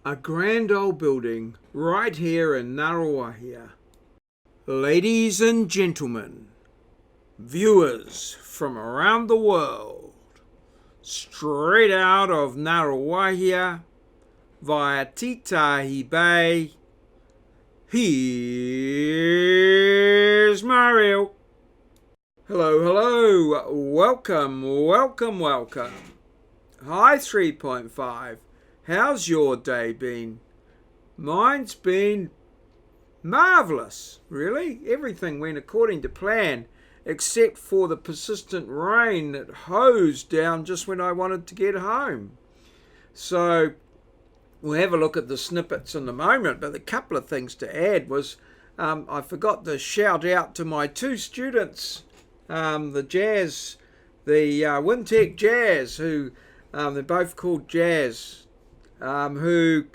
a grand old building right here in Ngaruawahia. Ladies and gentlemen, viewers from around the world, straight out of Ngaruawahia via Titahi Bay, here's maurieos. Hello, hello, welcome. Hi 3.5, how's your day been? Mine's been marvellous, really. Everything went according to plan, except for the persistent rain that hosed down just when I wanted to get home. So we'll have a look at the snippets in a moment, but a couple of things to add was I forgot to shout out to my two students, the Wintec Jazz, who they're both called Jazz, who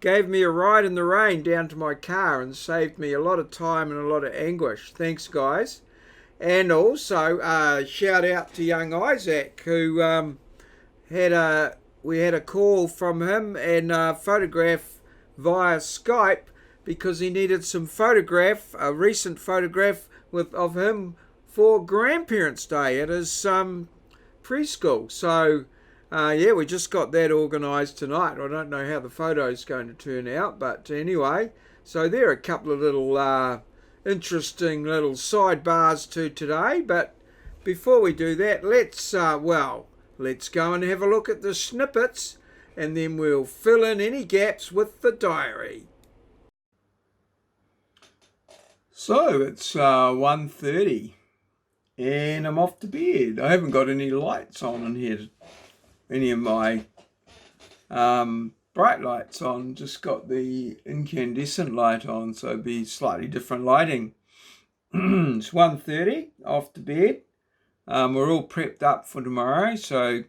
gave me a ride in the rain down to my car and saved me a lot of time and a lot of anguish. Thanks, guys. And also shout out to young Isaac, who we had a call from him and a photograph via Skype because he needed some a recent photograph of him for Grandparents' Day at his preschool. So we just got that organised tonight. I don't know how the photo's going to turn out, but anyway, so there are a couple of little interesting little sidebars to today. But before we do that, let's go and have a look at the snippets, and then we'll fill in any gaps with the diary. So it's 1:30 and I'm off to bed. I haven't got any lights on in here, any of my bright lights on, just got the incandescent light on, so it'll be slightly different lighting. It's 1:30, off to bed. We're all prepped up for tomorrow, so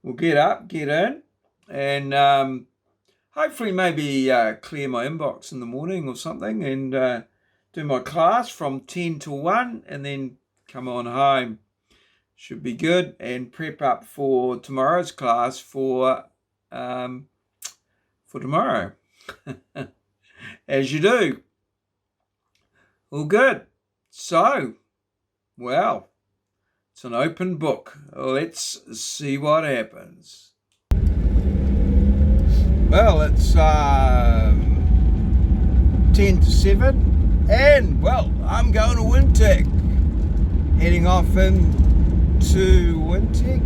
we'll get up, get in, and hopefully maybe clear my inbox in the morning or something, and do my class from 10 to 1, and then come on home. Should be good, and prep up for tomorrow's class for tomorrow, as you do. All good. So, well, it's an open book. Let's see what happens. Well, it's 10 to 7, and well, I'm going to Wintec. Heading off into Wintec,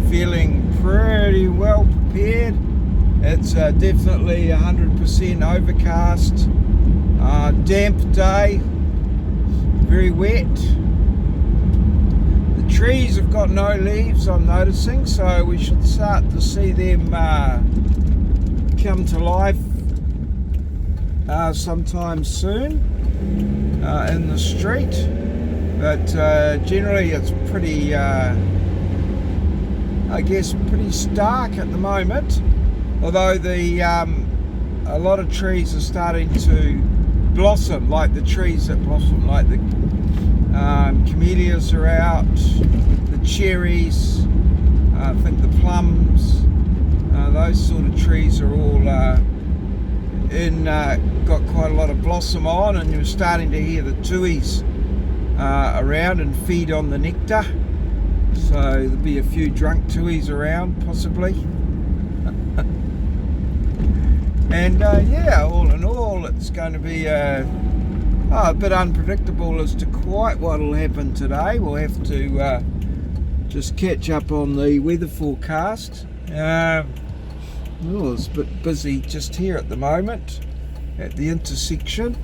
feeling pretty well prepared. It's definitely 100% overcast, damp day, very wet. The trees have got no leaves, I'm noticing, so we should start to see them come to life sometime soon in the street. But generally it's pretty, pretty stark at the moment. Although a lot of trees are starting to blossom, like the trees that blossom, like the camellias are out, the cherries, I think the plums, those sort of trees are all got quite a lot of blossom on, and you're starting to hear the tuis around and feed on the nectar. So there'll be a few drunk tuis around, possibly. And all in all, it's going to be a bit unpredictable as to quite what will happen today. We'll have to just catch up on the weather forecast. It's a bit busy just here at the moment at the intersection.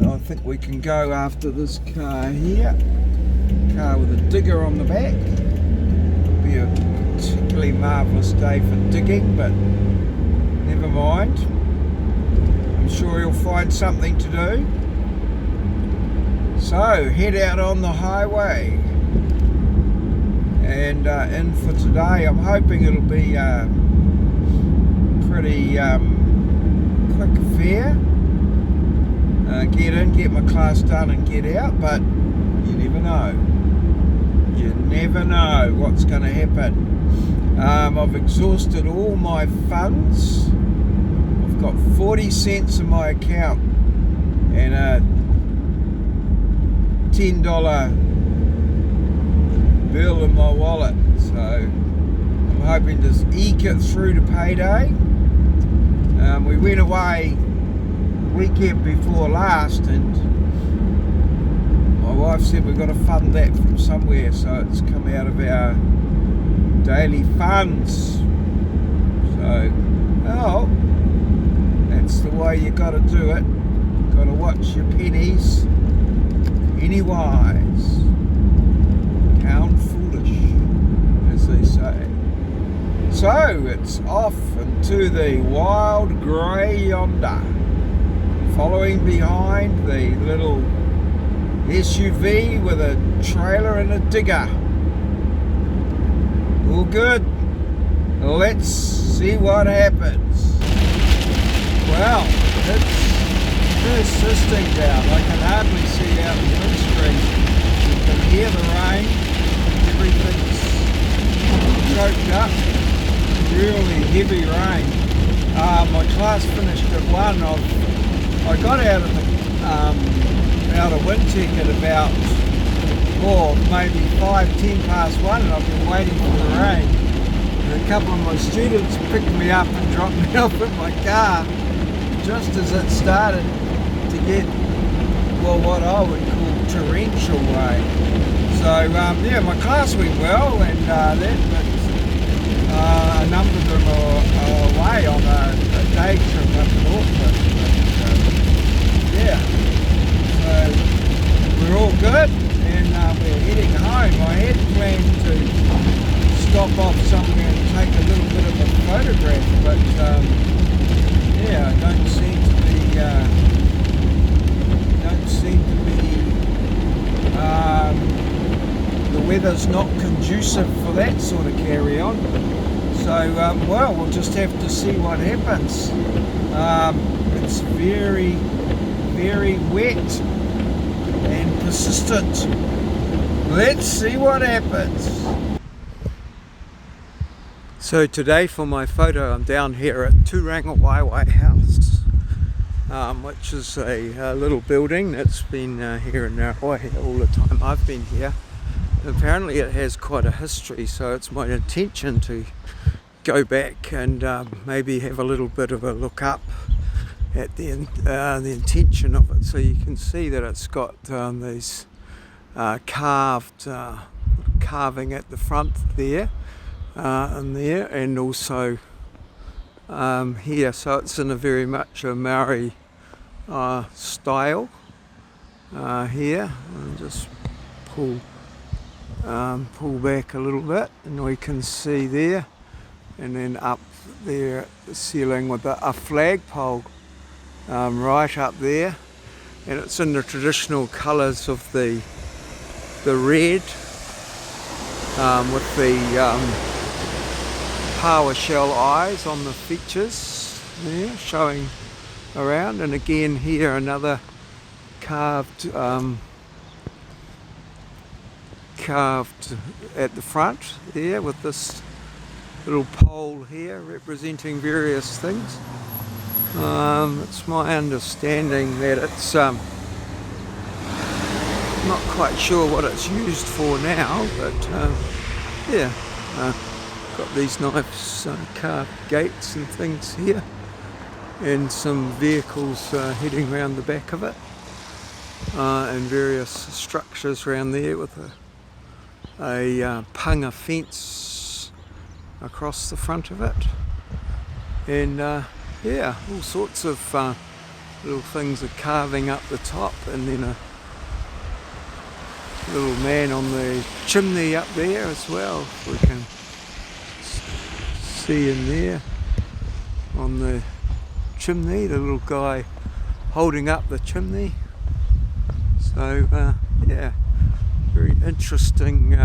I think we can go after this car here. Car with a digger on the back. It'll be a particularly marvellous day for digging, but never mind. I'm sure you'll find something to do. So head out on the highway, and in for today. I'm hoping it'll be a pretty quick affair. Get in, get my class done and get out, but you never know. You never know what's going to happen. I've exhausted all my funds. I've got 40 cents in my account and a $10 bill in my wallet, so I'm hoping to eke it through to payday. We went away weekend before last and my wife said we've got to fund that from somewhere, so it's come out of our daily funds. So, oh, that's the way you got to do it. Got to watch your pennies. Penny wise, pound foolish, as they say. So it's off into the wild grey yonder, following behind the little SUV with a trailer and a digger. All good. Let's see what happens. Well, it's persisting down. I can hardly see out the windscreen. You can hear the rain. Everything's choked up. Really heavy rain. My class finished at 1. I got out of Wintec at about maybe 5-10 past 1, and I've been waiting for the rain. And a couple of my students picked me up and dropped me off at my car just as it started to get, well, what I would call torrential rain. So yeah, my class went well, and a number of them are away on a day trip up north. Yeah, so we're all good, and we're heading home. I had planned to stop off somewhere and take a little bit of a photograph, but yeah, don't seem to be the weather's not conducive for that sort of carry on. So well, we'll just have to see what happens. It's very, very wet and persistent. Let's see what happens. So today for my photo, I'm down here at Turangawaewae house, which is a little building that's been here in Narawai all the time I've been here. Apparently it has quite a history, so it's my intention to go back and maybe have a little bit of a look up at the intention of it. So you can see that it's got these carving at the front there, and also here. So it's in a very much a Maori style here. I'll just pull back a little bit, and we can see there, and then up there at the ceiling with a flagpole right up there, and it's in the traditional colours of the red with the paua shell eyes on the features there showing around, and again here another carved at the front there with this little pole here representing various things. It's my understanding that it's not quite sure what it's used for now, but yeah, got these nice carved gates and things here, and some vehicles heading around the back of it, and various structures around there with a panga fence across the front of it, and yeah, all sorts of little things are carving up the top, and then a little man on the chimney up there as well, we can see in there on the chimney, the little guy holding up the chimney. So yeah, very interesting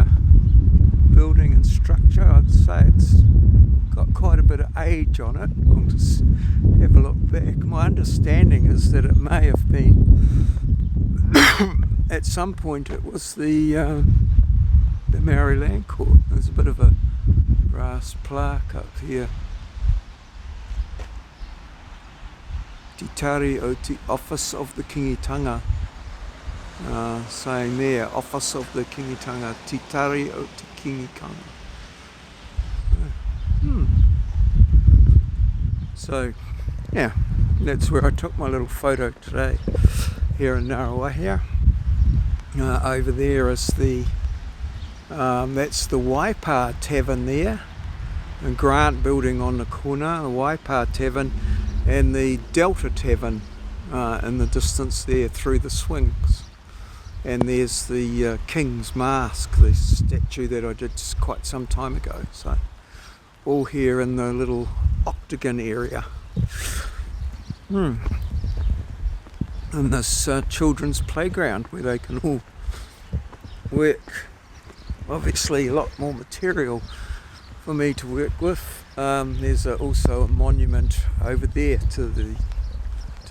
building and structure. I'd say it's got quite a bit of age on it. I'll just have a look back. My understanding is that it may have been at some point it was the Maori Land Court. There's a bit of a brass plaque up here. Titari o te Office of the Kingitanga. Saying there, Office of the Kingitanga, Titari o te Kingitanga. So, yeah, that's where I took my little photo today, here in Ngaruawahia. Over there is the, that's the Waipa Tavern there, the Grant building on the corner, the Waipa Tavern, and the Delta Tavern in the distance there through the swings. And there's the King's Mask, the statue that I did quite some time ago. So all here in the little octagon area. In this children's playground where they can all work. Obviously a lot more material for me to work with. There's also a monument over there to the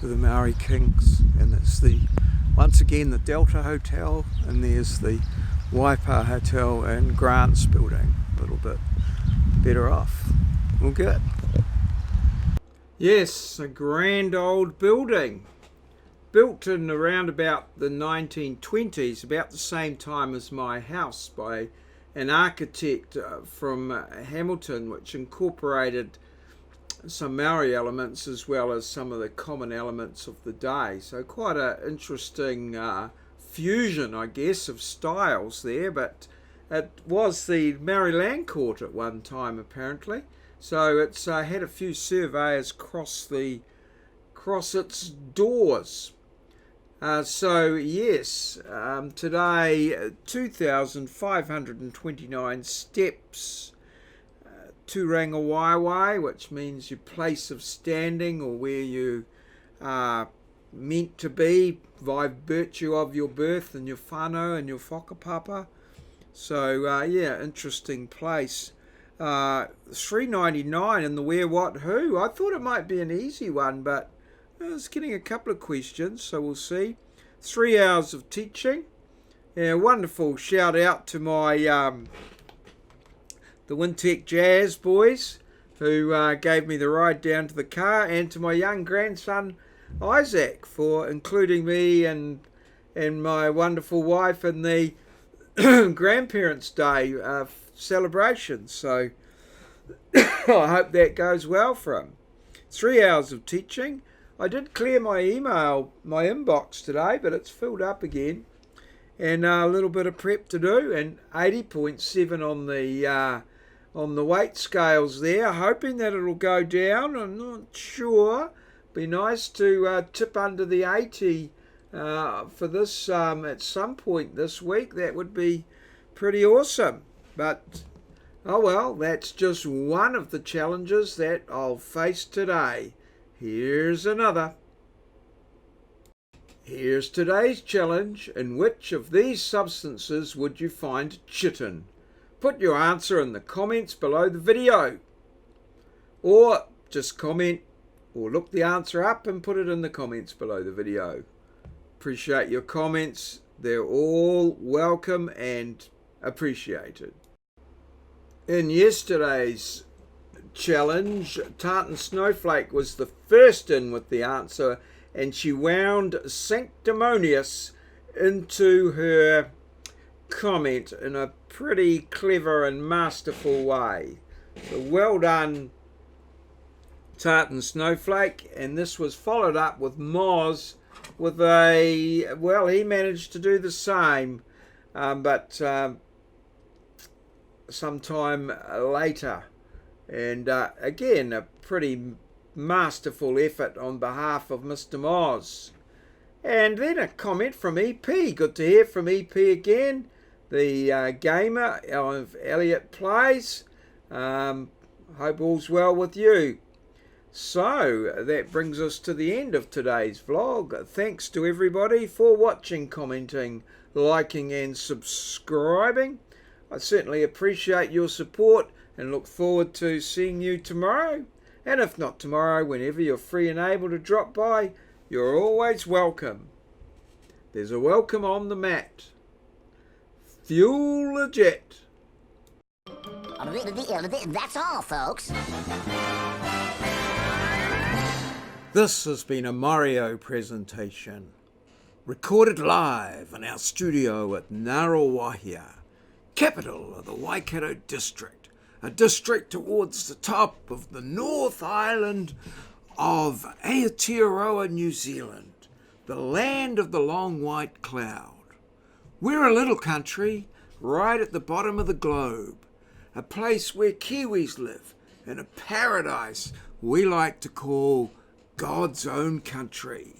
Maori Kings, and it's once again the Delta Hotel, and there's the Waipa Hotel and Grant's building, a little bit better off. All good. Yes, a grand old building, built in around about the 1920s, about the same time as my house, by an architect from Hamilton, which incorporated some Maori elements as well as some of the common elements of the day. So quite an interesting fusion, I guess, of styles there, but it was the Maori Land Court at one time apparently. So it's had a few surveyors cross its doors. So yes, today 2,529 steps, turangawaewae, which means your place of standing, or where you are meant to be by virtue of your birth and your whānau and your whakapapa. So yeah, interesting place. 399 in the wherewhatwho. I thought it might be an easy one, but I was getting a couple of questions, so we'll see. 3 hours of teaching. Yeah, wonderful shout out to my the Wintec Jazz boys who gave me the ride down to the car, and to my young grandson Isaac for including me and my wonderful wife in the Grandparents' Day celebration. So I hope that goes well for him. 3 hours of teaching. I did clear my inbox today, but it's filled up again, and a little bit of prep to do, and 80.7 on the weight scales there, hoping that it'll go down. I'm not sure. Be nice to tip under the 80 for this at some point this week. That would be pretty awesome. But oh well, that's just one of the challenges that I'll face today. Here's another. Here's today's challenge. In which of these substances would you find chitin? Put your answer in the comments below the video. Or just comment, or look the answer up and put it in the comments below the video. Appreciate your comments. They're all welcome and appreciated. In yesterday's challenge, Tartan Snowflake was the first in with the answer, and she wound sanctimonious into her comment in a pretty clever and masterful way. So well done, Tartan Snowflake. And this was followed up with Moz with well, he managed to do the same, but sometime later. And again, a pretty masterful effort on behalf of Mr. Moz. And then a comment from EP. Good to hear from EP again, the gamer of Elliot Plays. Hope all's well with you. So that brings us to the end of today's vlog. Thanks to everybody for watching, commenting, liking and subscribing. I certainly appreciate your support and look forward to seeing you tomorrow. And if not tomorrow, whenever you're free and able to drop by, you're always welcome. There's a welcome on the mat. Fuel the jet. That's all, folks. This has been a maurieos presentation, recorded live in our studio at Ngaruawahia, capital of the Waikato district, a district towards the top of the North Island of Aotearoa, New Zealand, the land of the long white cloud. We're a little country right at the bottom of the globe, a place where Kiwis live in a paradise we like to call God's own country.